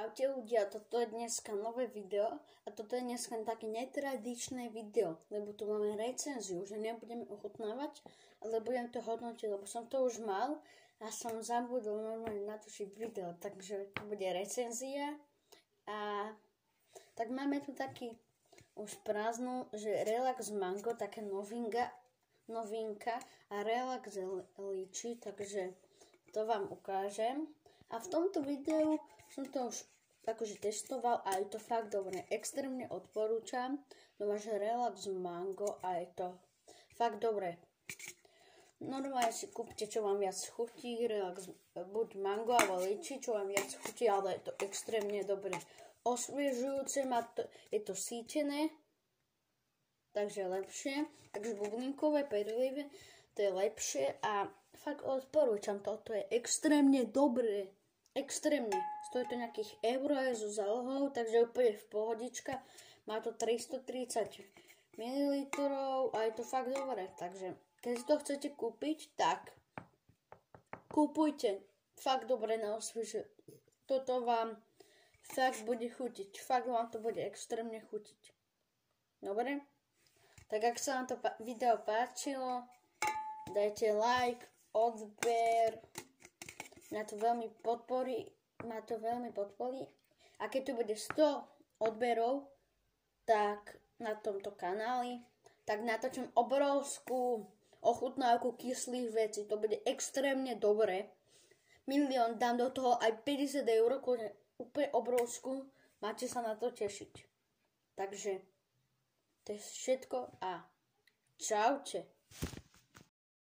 Čaute ľudia, toto je dneska nové video a toto je dneska také netradičné video, lebo tu máme recenziu, že nebudeme ochutnávať, ale budem to hodnotiť, lebo som to už mal a som zabudol normálne natočiť video, takže to bude recenzia a tak máme tu taký už prázdnu, že Relax Mango, také novinka a Relax Lychee, takže to vám ukážem. A v tomto videu som to už akože testoval a je to fakt dobré. Extrémne odporúčam. To máš Relax Mango a je to fakt dobré. Normálne si kúpte, čo vám viac chutí. Relax buď Mango alebo Lychee, čo vám viac chutí, ale je to extrémne dobré. Osviežujúce, je to sítené, takže lepšie. Takže bublinkové, perlivé, to je lepšie a fakt odporúčam to. To je extrémne dobré. Extrémne. Stojí to nejakých eur aj so zálohou, takže úplne v pohodička. Má to 330 ml a je to fakt dobré. Takže keď si to chcete kúpiť, tak kúpujte. Fakt dobré na osvieže. Toto vám fakt bude chutiť. Fakt vám to bude extrémne chutiť. Dobre? Tak ak sa vám to video páčilo, dajte like, odber. Ma to veľmi podporí. A keď tu bude 100 odberov, tak na tomto kanáli, tak natočím obrovskú ochutnávku kyslých vecí. To bude extrémne dobré. Milión, dám do toho aj 50 eur, úplne obrovskú. Máte sa na to tešiť. Takže to je všetko a čaute.